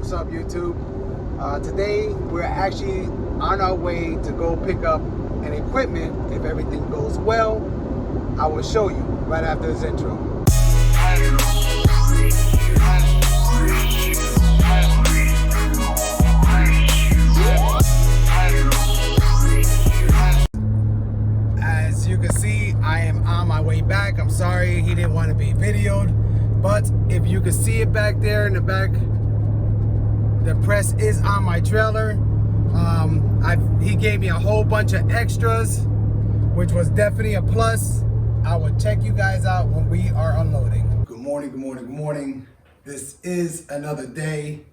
What's up, YouTube? Today we're actually on our way to go pick up an equipment. If everything goes well, I will show you right after this intro. As you can see, I am on my way back. I'm sorry he didn't want to be videoed, but if you can see it back there in the back, the press is on my trailer. He gave me a whole bunch of extras, which was definitely a plus. I will check you guys out when we are unloading. Good morning, good morning, good morning. This is another day.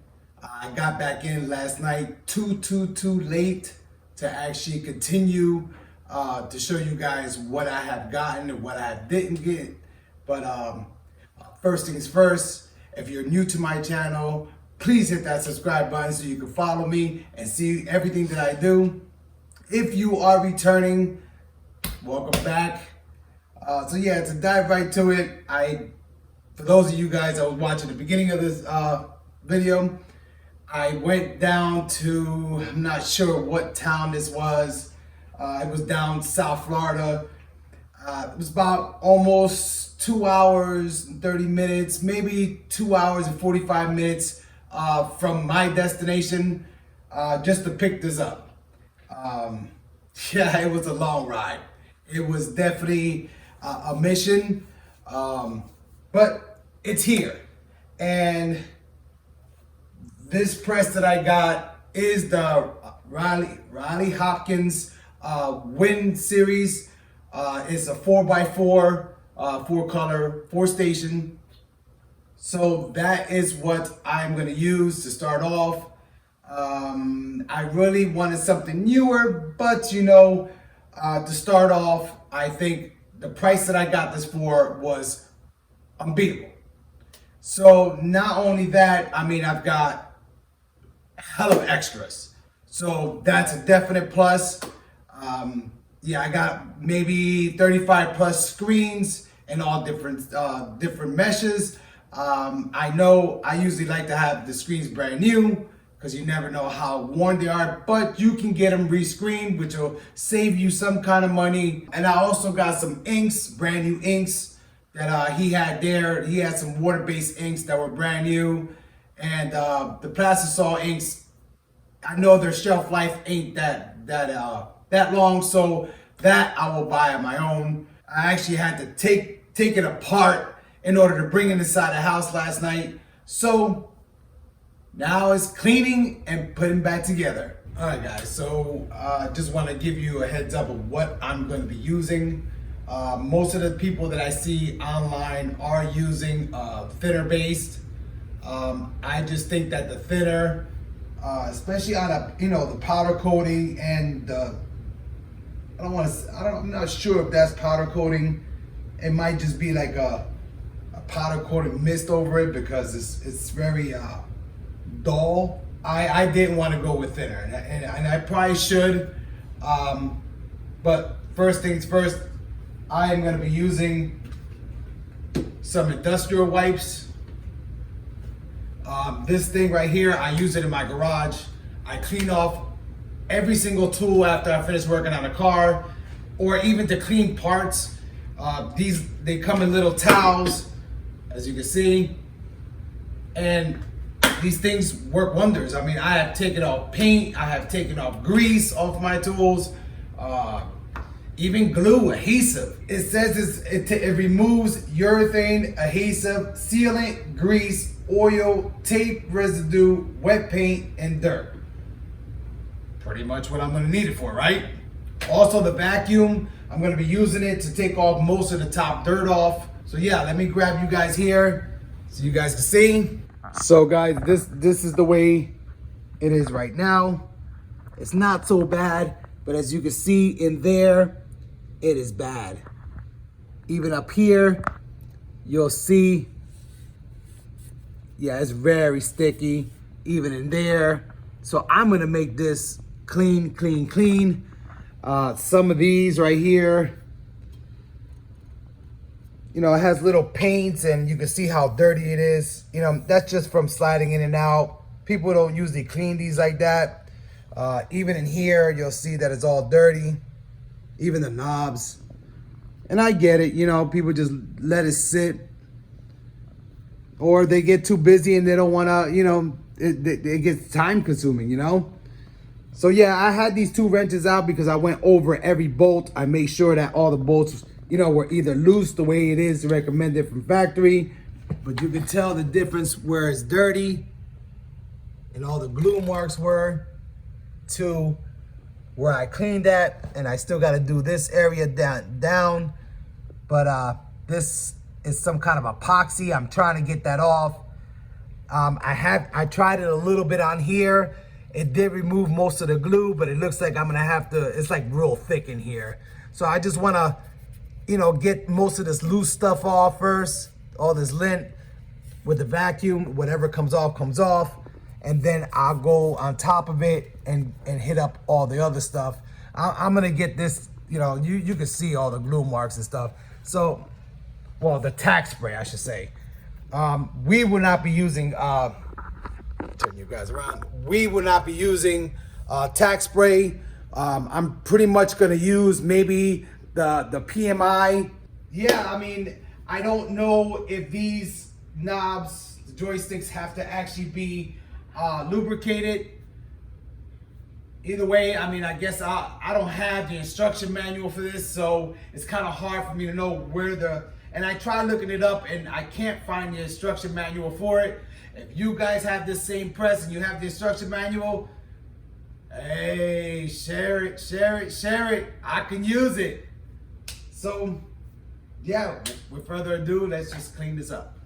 I got back in last night too late to actually continue to show you guys what I have gotten and what I didn't get. But first things first, if you're new to my channel, please hit that subscribe button so you can follow me and see everything that I do. If you are returning, welcome back. So yeah, to dive right to it, for those of you guys that was watching the beginning of this video, I went down to, I'm not sure what town this was. It was down South Florida. It was about almost 2 hours and 30 minutes, maybe 2 hours and 45 minutes from my destination just to pick this up. Yeah, it was a long ride. It was definitely a mission, but it's here. And this press that I got is the Hopkins Wind Series. It's a 4x4, 4-color, 4-station. So that is what I'm going to use to start off. I really wanted something newer, but you know, to start off, I think the price that I got this for was unbeatable. So not only that, I mean, I've got a hell of extras. So that's a definite plus. Yeah, I got maybe 35 plus screens and all different meshes. I know I usually like to have the screens brand new because you never know how worn they are, but you can get them rescreened, which will save you some kind of money. And I also got some inks, brand new inks that he had there. He had some water-based inks that were brand new. And the Plastisol inks, I know their shelf life ain't that long, so that I will buy on my own. I actually had to take it apart in order to bring it inside the house last night. So now it's cleaning and putting back together. All right, guys, so just want to give you a heads up of what I'm going to be using. Most of the people that I see online are using thinner based. I just think that the thinner, especially on the powder coating and I'm not sure if that's powder coating. It might just be like a powder coating mist over it because it's very dull. I didn't want to go with thinner, and I probably should. But first things first, I am going to be using some industrial wipes. This thing right here, I use it in my garage. I clean off every single tool after I finish working on a car, or even to clean parts. They come in little towels, as you can see, and these things work wonders. I mean, I have taken off paint, I have taken off grease off my tools, even glue, adhesive. It says it removes urethane, adhesive, sealant, grease, oil, tape residue, wet paint, and dirt. Pretty much what I'm going to need it for, right? Also the vacuum, I'm going to be using it to take off most of the top dirt off. So yeah, let me grab you guys here so you guys can see. So guys, this is the way it is right now. It's not so bad, but as you can see in there, it is bad. Even up here, you'll see, yeah, it's very sticky, even in there. So I'm gonna make this clean. Some of these right here, you know, it has little paints and you can see how dirty it is. You know, that's just from sliding in and out. People don't usually clean these like that. Even in here, you'll see that it's all dirty. Even the knobs. And I get it, you know, people just let it sit. Or they get too busy and they don't want to, you know, it gets time consuming, you know. So yeah, I had these two wrenches out because I went over every bolt. I made sure that all the bolts, you know, were either loose the way it is recommended from factory. But you can tell the difference where it's dirty and all the glue marks were to where I cleaned that. And I still got to do this area down. But this is some kind of epoxy. I'm trying to get that off. I tried it a little bit on here. It did remove most of the glue, but it looks like I'm gonna have to, it's like real thick in here. So I just wanna, you know, get most of this loose stuff off first, all this lint with the vacuum, whatever comes off. And then I'll go on top of it and hit up all the other stuff. I'm gonna get this, you know, you can see all the glue marks and stuff. So, well, the tack spray, I should say. We will not be using, turn you guys around. We will not be using tack spray. I'm pretty much gonna use maybe the PMI. Yeah, I mean, I don't know if these knobs, the joysticks, have to actually be lubricated. Either way, I mean, I guess I don't have the instruction manual for this, so it's kind of hard for me to know where and I tried looking it up and I can't find the instruction manual for it. If you guys have this same press and you have the instruction manual, hey, share it. I can use it. So, yeah, with further ado, let's just clean this up.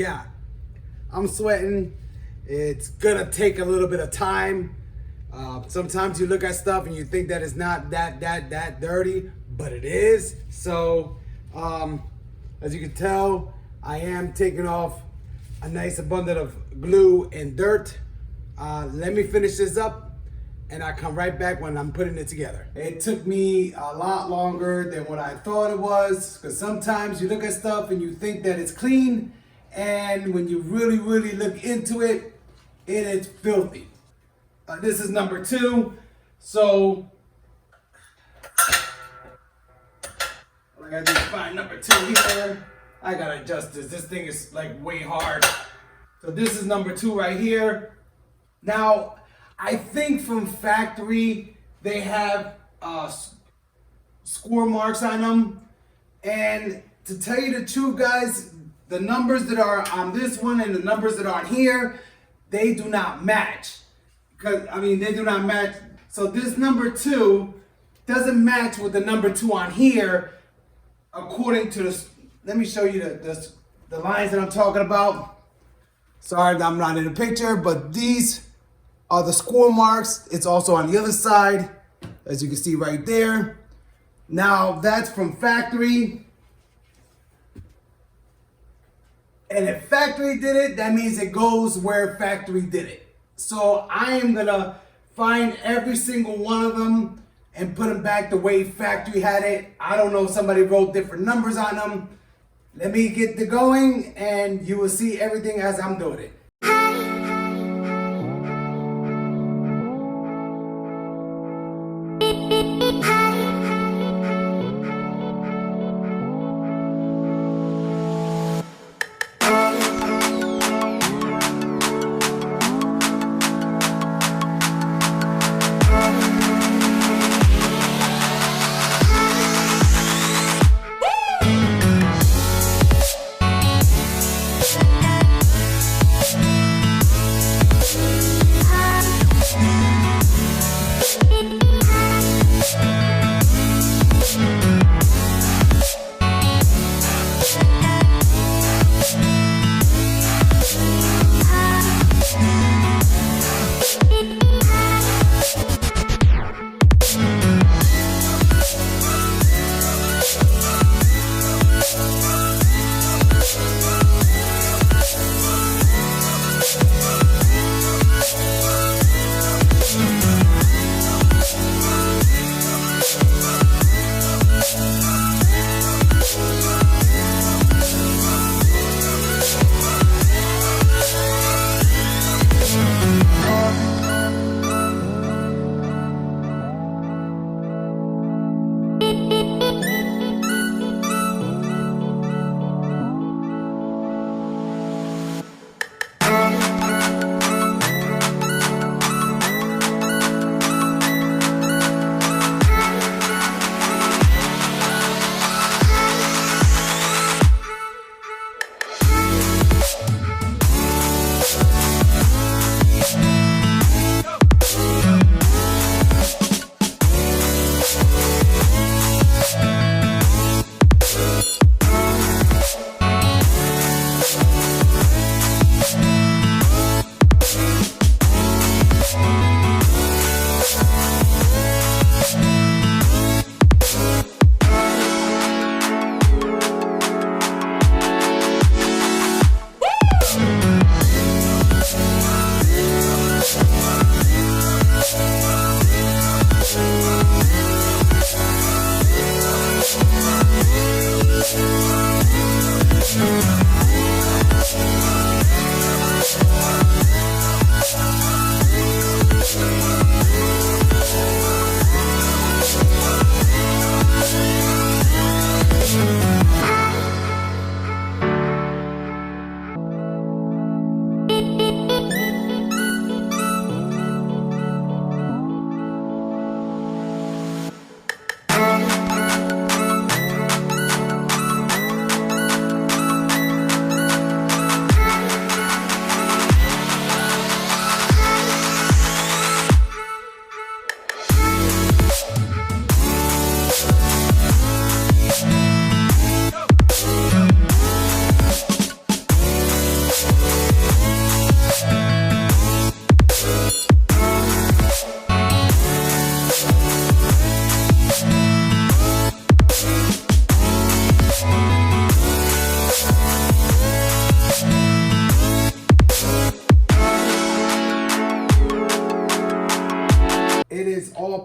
yeah, I'm sweating. It's gonna take a little bit of time. Sometimes you look at stuff and you think that it's not that dirty, but it is. So, as you can tell, I am taking off a nice abundance of glue and dirt. Let me finish this up and I'll come right back when I'm putting it together. It took me a lot longer than what I thought it was, because sometimes you look at stuff and you think that it's clean, and when you really look into it, it is filthy. This is number 2, so all I gotta do is find number 2 here. I gotta adjust this. This thing is like way hard. So this is number 2 right here. Now, I think from factory they have score marks on them, and to tell you the truth, guys, the numbers that are on this one and the numbers that are on here, they do not match. Because I mean, they do not match. So this number 2 doesn't match with the number 2 on here, according to the. Let me show you the lines that I'm talking about. Sorry, I'm not in the picture, but these are the score marks. It's also on the other side, as you can see right there. Now that's from factory. And if factory did it, that means it goes where factory did it. So I am gonna find every single one of them and put them back the way factory had it. I don't know if somebody wrote different numbers on them. Let me get to going and you will see everything as I'm doing it.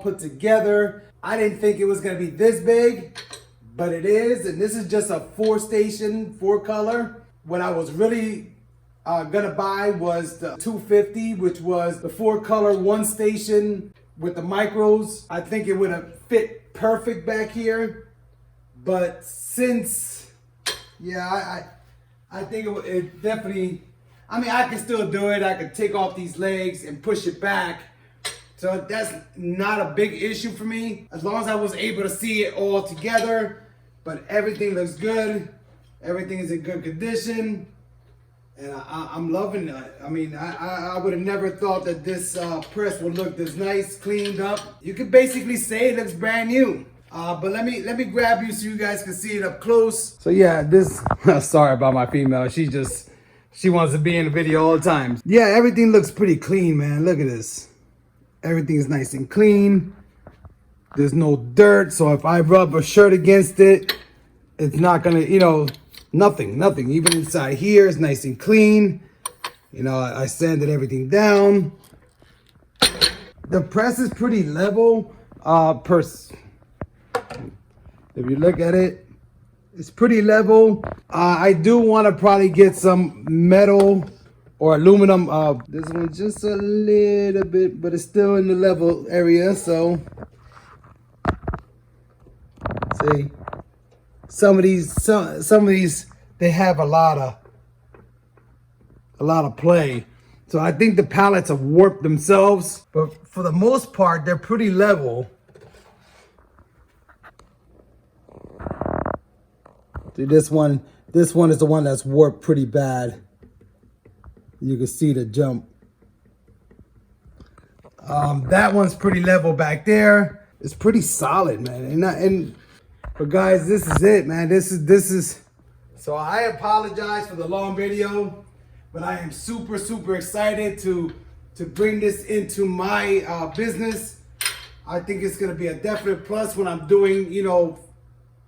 put together. I didn't think it was gonna be this big, but it is. And this is just a 4-station, 4-color. What I was really gonna buy was the 250, which was the 4-color 1-station with the micros. I think it would have fit perfect back here. But since, yeah, I think it definitely, I mean, I can still do it. I could take off these legs and push it back. So that's not a big issue for me, as long as I was able to see it all together. But everything looks good. Everything is in good condition. And I'm loving it. I mean, I would have never thought that this press would look this nice, cleaned up. You could basically say it looks brand new. But let me grab you so you guys can see it up close. So yeah, this, sorry about my female. She wants to be in the video all the time. Yeah, everything looks pretty clean, man. Look at this. Everything's nice and clean. There's no dirt. So if I rub a shirt against it, it's not gonna, you know, nothing. Even inside here is nice and clean. You know, I sanded everything down. The press is pretty level. If you look at it, it's pretty level. I do want to probably get some metal or aluminum. This one just a little bit, but it's still in the level area. So, see, some of these, they have a lot of play. So I think the pallets have warped themselves, but for the most part, they're pretty level. See, this one is the one that's warped pretty bad. You can see the jump. That one's pretty level back there. It's pretty solid, man. But guys, this is it, man. This is. So I apologize for the long video, but I am super excited to bring this into my business. I think it's gonna be a definite plus when I'm doing, you know,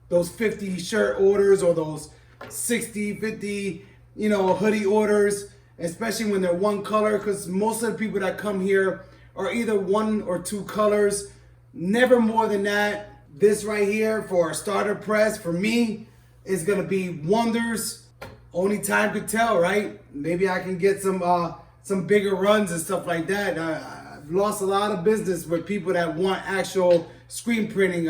those 50 shirt orders or those 60, 50, you know, hoodie orders, especially when they're 1 color, because most of the people that come here are either 1 or 2 colors, never more than that. This right here for a starter press, for me, is gonna be wonders. Only time could tell, right? Maybe I can get some bigger runs and stuff like that. I've lost a lot of business with people that want actual screen printing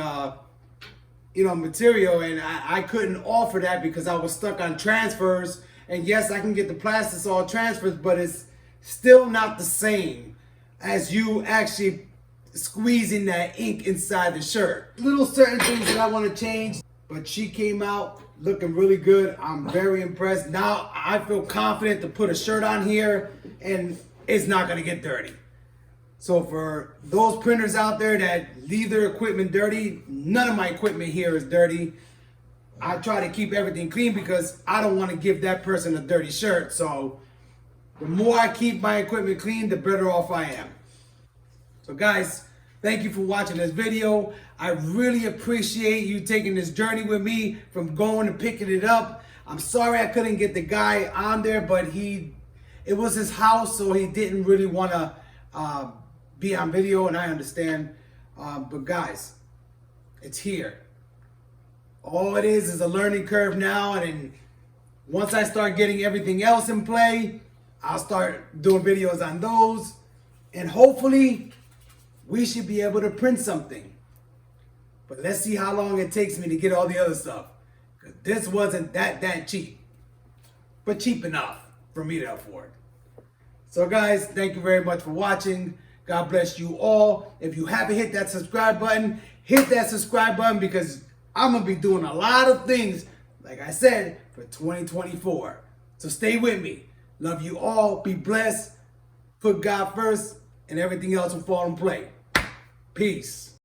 you know, material, and I couldn't offer that because I was stuck on transfers. And yes, I can get the plastics all transfers, but it's still not the same as you actually squeezing that ink inside the shirt. Little certain things that I want to change, but she came out looking really good. I'm very impressed. Now I feel confident to put a shirt on here and it's not gonna get dirty. So for those printers out there that leave their equipment dirty, none of my equipment here is dirty. I try to keep everything clean because I don't want to give that person a dirty shirt. So the more I keep my equipment clean, the better off I am. So guys, thank you for watching this video. I really appreciate you taking this journey with me from going and picking it up. I'm sorry I couldn't get the guy on there, but it was his house, so he didn't really want to be on video, and I understand. But guys, it's here. All it is a learning curve now, and then once I start getting everything else in play, I'll start doing videos on those, and hopefully we should be able to print something. But let's see how long it takes me to get all the other stuff, because this wasn't that cheap, but cheap enough for me to afford. So guys, thank you very much for watching. God bless you all. If you haven't hit that subscribe button, hit that subscribe button, because I'm going to be doing a lot of things, like I said, for 2024. So stay with me. Love you all. Be blessed. Put God first, and everything else will fall in place. Peace.